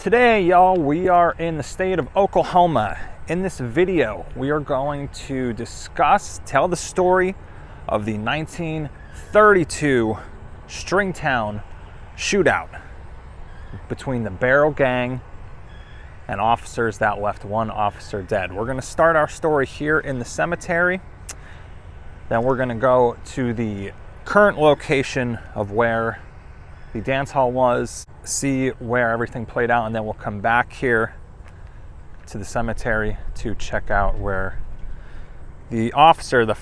Today, y'all, we are in the state of Oklahoma. In this video, we are going to tell the story of the 1932 Stringtown shootout between the Barrow Gang and officers that left one officer dead. We're going to start our story here in the cemetery. Then we're going to go to the current location of where the dance hall was, see where everything played out, and then we'll come back here to the cemetery to check out where the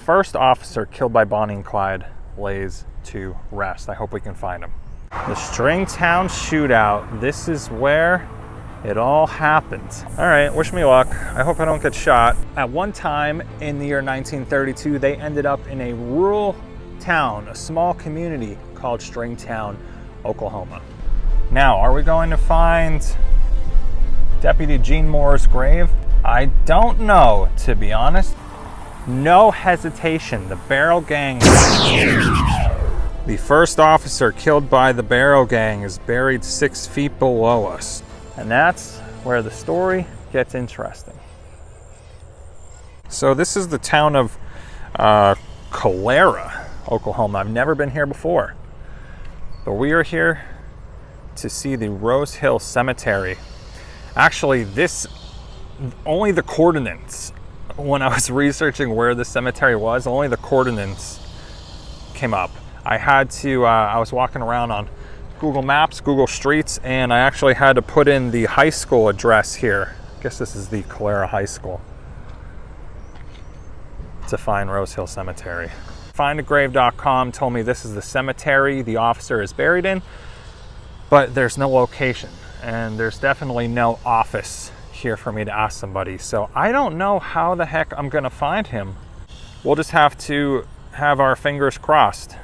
first officer killed by Bonnie and Clyde, lays to rest. I hope we can find him. The Stringtown shootout. This is where it all happened. All right, wish me luck. I hope I don't get shot. At one time in the year 1932, they ended up in a rural town, a small community called Stringtown, Oklahoma. Now, are we going to find Deputy Eugene Moore's grave? I don't know, to be honest. No hesitation, the Barrow Gang. The first officer killed by the Barrow Gang is buried 6 feet below us. And that's where the story gets interesting. So this is the town of Calera, Oklahoma. I've never been here before. But we are here to see the Rose Hill Cemetery. Actually, only the coordinates, when I was researching where the cemetery was, only the coordinates came up. I was walking around on Google Maps, Google Streets, and I actually had to put in the high school address here. I guess this is the Calera High School, to find Rose Hill Cemetery. Findagrave.com told me this is the cemetery the officer is buried in, but there's no location, and there's definitely no office here for me to ask somebody. So I don't know how the heck I'm gonna find him. We'll just have to have our fingers crossed.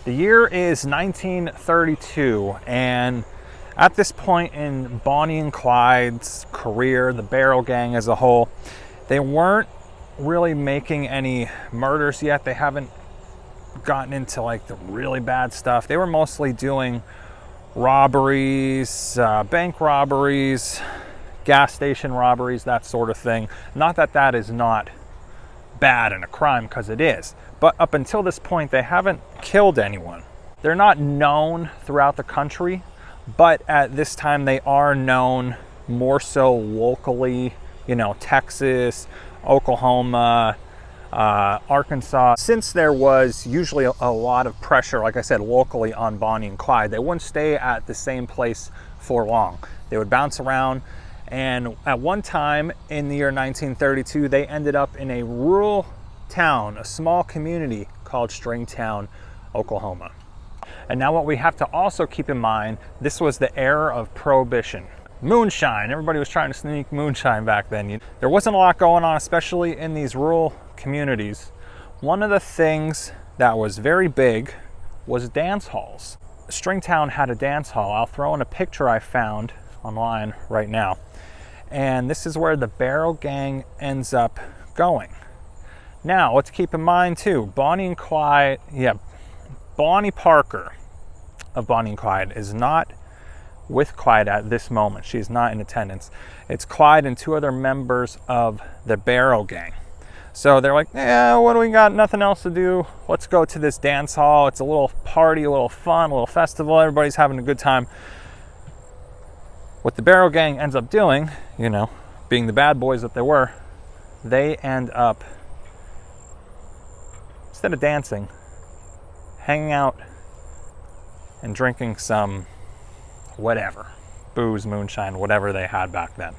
The year is 1932, and at this point in Bonnie and Clyde's career, the Barrow Gang as a whole, they weren't really making any murders yet. They haven't gotten into like the really bad stuff. They were mostly doing robberies, bank robberies, gas station robberies, that sort of thing. Not that that is not bad and a crime, because it is. But up until this point, they haven't killed anyone. They're not known throughout the country, but at this time they are known more so locally, Texas, Oklahoma, Arkansas. Since there was usually a lot of pressure, like I said, locally on Bonnie and Clyde, they wouldn't stay at the same place for long. They would bounce around, and at one time in the year 1932, they ended up in a rural town, a small community called Stringtown, Oklahoma. And now what we have to also keep in mind, this was the era of Prohibition. Moonshine, everybody was trying to sneak moonshine back then. There wasn't a lot going on, especially in these rural communities. One of the things that was very big was dance halls. Stringtown had a dance hall. I'll throw in a picture I found online right now. And this is where the Barrow Gang ends up going. Now, let's keep in mind too, Bonnie Parker of Bonnie and Clyde is not with Clyde at this moment. She's not in attendance. It's Clyde and 2 other members of the Barrow Gang. So they're like, what do we got? Nothing else to do. Let's go to this dance hall. It's a little party, a little fun, a little festival. Everybody's having a good time. What the Barrow Gang ends up doing, being the bad boys that they were, they end up, instead of dancing, hanging out and drinking some whatever, booze, moonshine, whatever they had back then.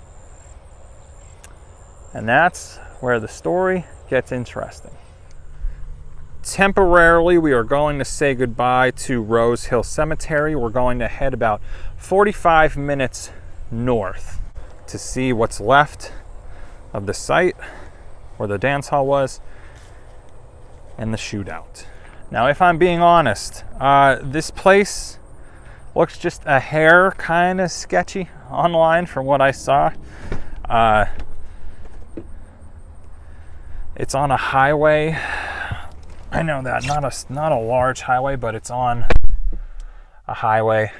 And that's where the story gets interesting. Temporarily, we are going to say goodbye to Rose Hill Cemetery. We're going to head about 45 minutes north to see what's left of the site where the dance hall was and the shootout. Now, if I'm being honest, this place looks just a hair kind of sketchy online from what I saw. It's on a highway. I know that, not a large highway, but it's on a highway.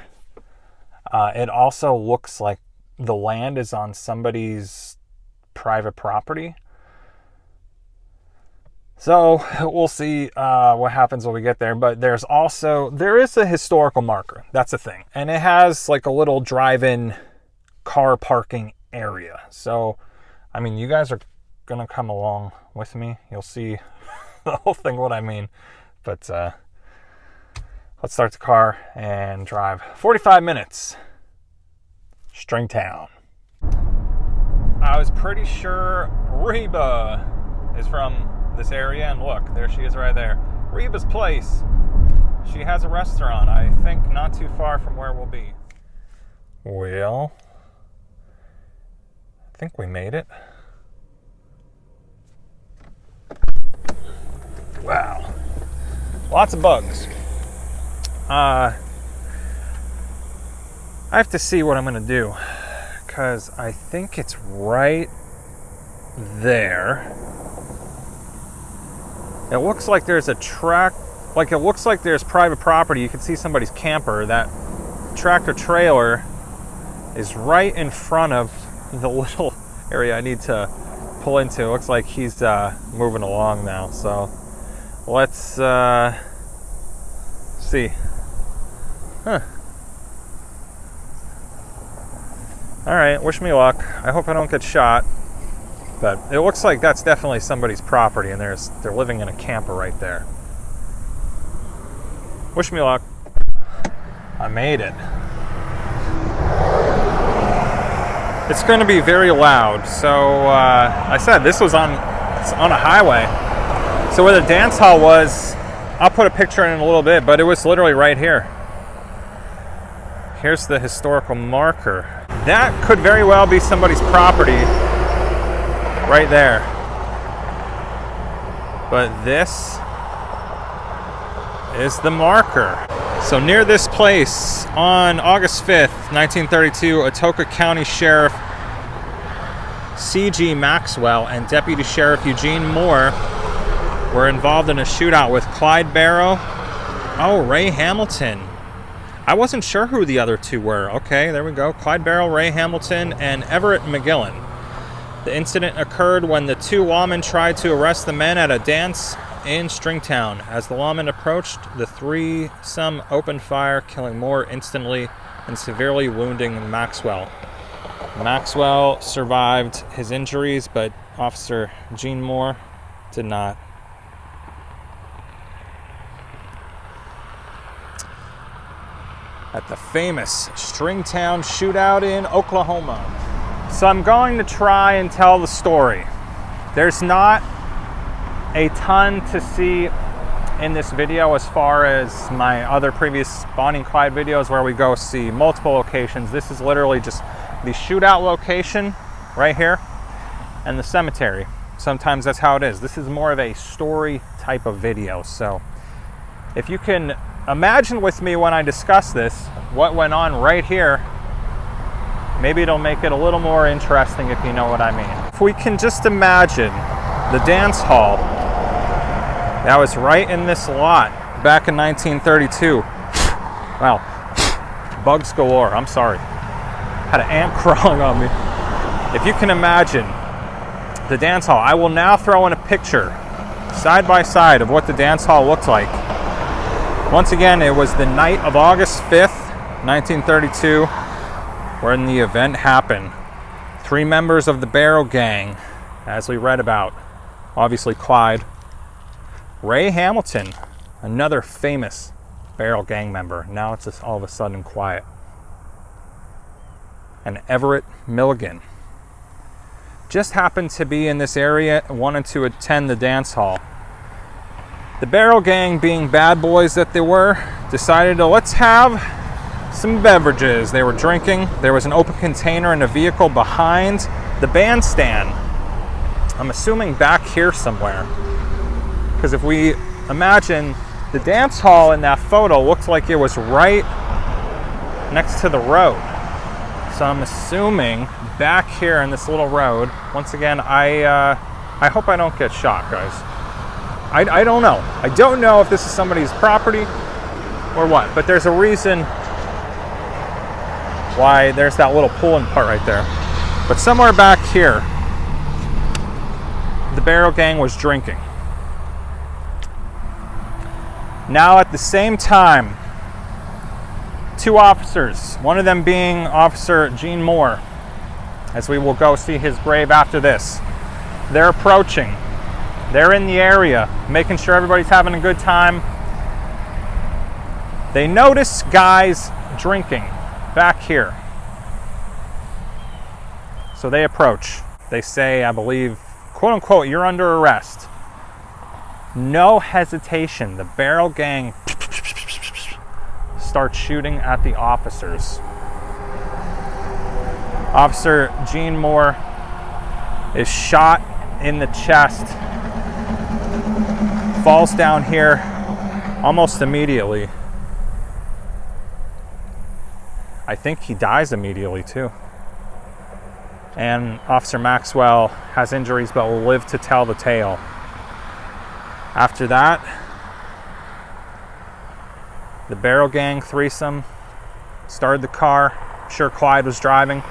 It also looks like the land is on somebody's private property. So we'll see what happens when we get there. But there is a historical marker. That's the thing. And it has like a little drive-in car parking area. So, I mean, you guys are going to come along with me. You'll see the whole thing, what I mean. But let's start the car and drive 45 minutes. Stringtown. I was pretty sure Reba is from this area, and look, there she is right there. Reba's Place. She has a restaurant, I think not too far from where we'll be. Well, I think we made it. Wow. Lots of bugs. I have to see what I'm going to do, because I think it's right there. It looks like there's a track, like it looks like there's private property. You can see somebody's camper. That tractor trailer is right in front of the little area I need to pull into. It looks like he's moving along now. So let's see. Huh. All right, wish me luck. I hope I don't get shot. But it looks like that's definitely somebody's property, and they're living in a camper right there. Wish me luck. I made it. It's going to be very loud. So I said this was on a highway. So where the dance hall was, I'll put a picture in a little bit, but it was literally right here. Here's the historical marker. That could very well be somebody's property right there. But this is the marker. So near this place, on August 5th, 1932, Atoka County Sheriff C.G. Maxwell and Deputy Sheriff Eugene Moore were involved in a shootout with Clyde Barrow. Oh, Ray Hamilton. I wasn't sure who the other two were. Okay, there we go. Clyde Barrow, Ray Hamilton, and Everett McGillen. The incident occurred when the two lawmen tried to arrest the men at a dance in Stringtown. As the lawmen approached, the threesome opened fire, killing Moore instantly and severely wounding Maxwell. Maxwell survived his injuries, but Officer Gene Moore did not. At the famous Stringtown shootout in Oklahoma. So I'm going to try and tell the story. There's not a ton to see in this video as far as my other previous Bonnie and Clyde videos where we go see multiple locations. This is literally just the shootout location right here and the cemetery. Sometimes that's how it is. This is more of a story type of video. So if you can imagine with me when I discuss this, what went on right here, maybe it'll make it a little more interesting if you know what I mean. If we can just imagine the dance hall that was right in this lot back in 1932. Wow, bugs galore, I'm sorry. Had an ant crawling on me. If you can imagine the dance hall, I will now throw in a picture side by side of what the dance hall looked like. Once again, it was the night of August 5th, 1932, when the event happened. 3 members of the Barrow Gang, as we read about. Obviously Clyde. Ray Hamilton, another famous Barrow Gang member. Now it's just all of a sudden quiet. And Everett Milligan just happened to be in this area and wanted to attend the dance hall. The Barrow Gang, being bad boys that they were, decided to let's have some beverages. They were drinking. There was an open container in a vehicle behind the bandstand. I'm assuming back here somewhere. Because if we imagine the dance hall in that photo looked like it was right next to the road. So I'm assuming back here in this little road. Once again, I hope I don't get shot, guys. I don't know. I don't know if this is somebody's property or what, but there's a reason why there's that little pulling part right there. But somewhere back here, the Barrow Gang was drinking. Now at the same time, two officers, one of them being Officer Eugene Moore, as we will go see his grave after this, they're approaching. They're in the area, making sure everybody's having a good time. They notice guys drinking back here. So they approach. They say, I believe, quote unquote, "You're under arrest." No hesitation. The Barrow Gang starts shooting at the officers. Officer Eugene Moore is shot in the chest, falls down here almost immediately. I think he dies immediately too. And Officer Maxwell has injuries but will live to tell the tale. After that, the Barrow Gang threesome started the car, I'm sure Clyde was driving,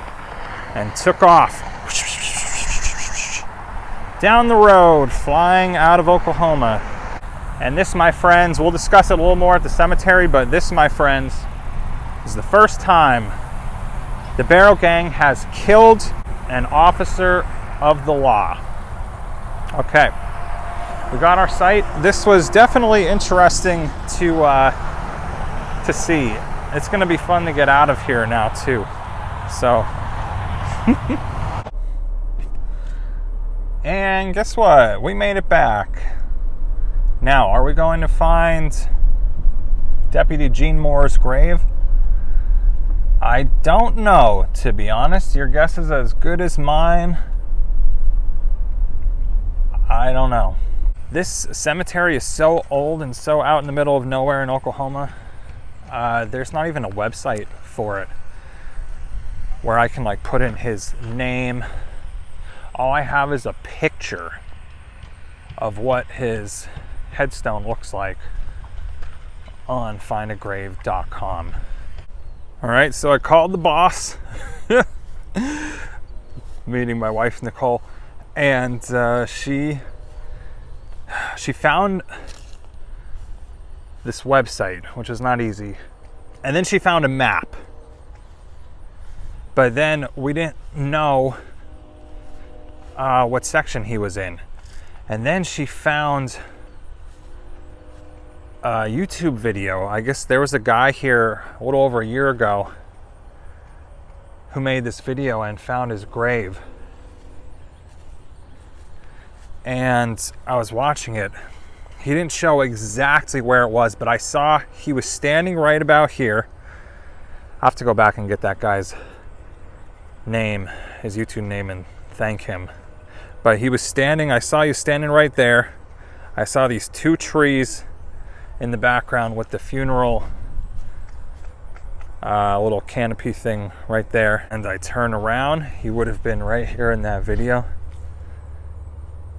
and took off down the road, flying out of Oklahoma. And this, my friends, we'll discuss it a little more at the cemetery, but this, my friends, is the first time the Barrow Gang has killed an officer of the law. Okay, we got our site. This was definitely interesting to see. It's going to be fun to get out of here now too. So, and guess what? We made it back. Now, are we going to find Deputy Eugene Moore's grave? I don't know, to be honest. Your guess is as good as mine. I don't know. This cemetery is so old and so out in the middle of nowhere in Oklahoma. There's not even a website for it where I can like put in his name. All I have is a picture of what his headstone looks like on findagrave.com. All right, so I called the boss, meeting my wife Nicole, and she found this website, which is not easy, and then she found a map. But then we didn't know what section he was in, and then she found a YouTube video. I guess there was a guy here a little over a year ago who made this video and found his grave. And I was watching it. He didn't show exactly where it was, but I saw he was standing right about here. I have to go back and get that guy's name, his YouTube name, and thank him. But he was standing, I saw you standing right there. I saw these two trees in the background with the funeral little canopy thing right there. And I turn around, he would have been right here in that video.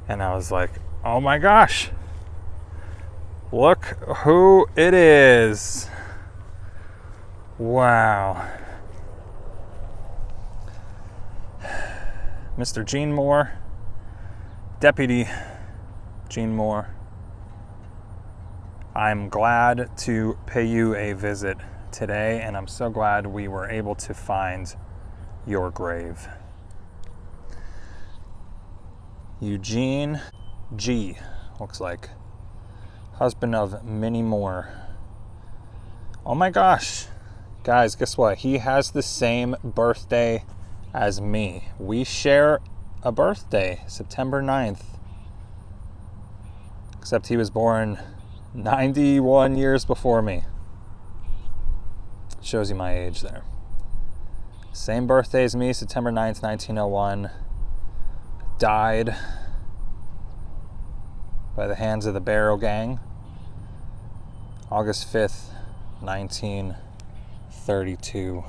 And I was like, oh my gosh, look who it is. Wow. Mr. Eugene Moore, Deputy Eugene Moore, I'm glad to pay you a visit today, and I'm so glad we were able to find your grave. Eugene G, looks like. Husband of Minnie Moore. Oh my gosh. Guys, guess what? He has the same birthday as me. We share a birthday, September 9th. Except he was born 91 years before me. Shows you my age there. Same birthday as me, September 9th, 1901. Died by the hands of the Barrow Gang, August 5th, 1932.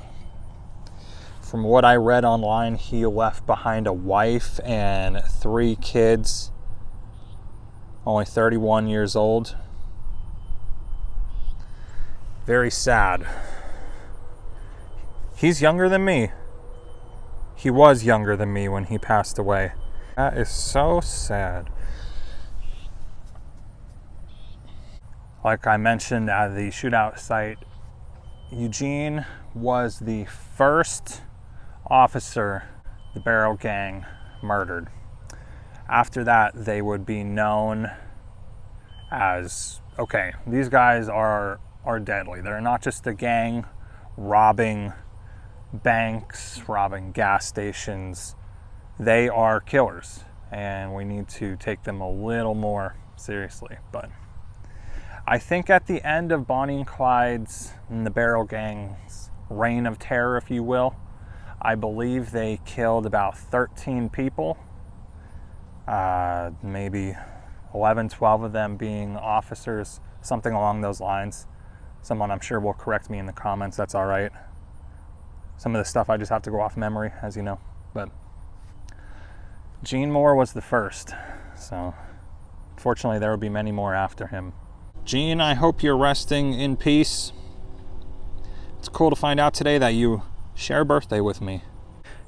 From what I read online, he left behind a wife and 3 kids, only 31 years old. Very sad. He's younger than me. He was younger than me when he passed away. That is so sad. Like I mentioned at the shootout site, Eugene was the first officer the Barrow Gang murdered. After that, they would be known as, okay, these guys are deadly. They're not just a gang robbing banks, robbing gas stations. They are killers, and we need to take them a little more seriously. But I think at the end of Bonnie and Clyde's and the Barrow Gang's reign of terror, if you will, I believe they killed about 13 people, maybe 11, 12 of them being officers, something along those lines. Someone I'm sure will correct me in the comments, that's all right. Some of the stuff I just have to go off memory, as you know. But Eugene Moore was the first, so unfortunately there will be many more after him. Gene, I hope you're resting in peace. It's cool to find out today that you share a birthday with me.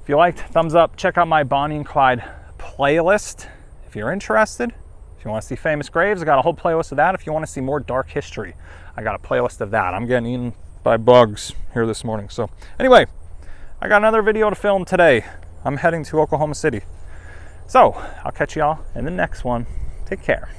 If you liked, thumbs up. Check out my Bonnie and Clyde playlist if you're interested. If you want to see famous graves, I got a whole playlist of that. If you want to see more dark history, I got a playlist of that. I'm getting eaten by bugs here this morning. So anyway, I got another video to film today. I'm heading to Oklahoma City. So I'll catch y'all in the next one. Take care.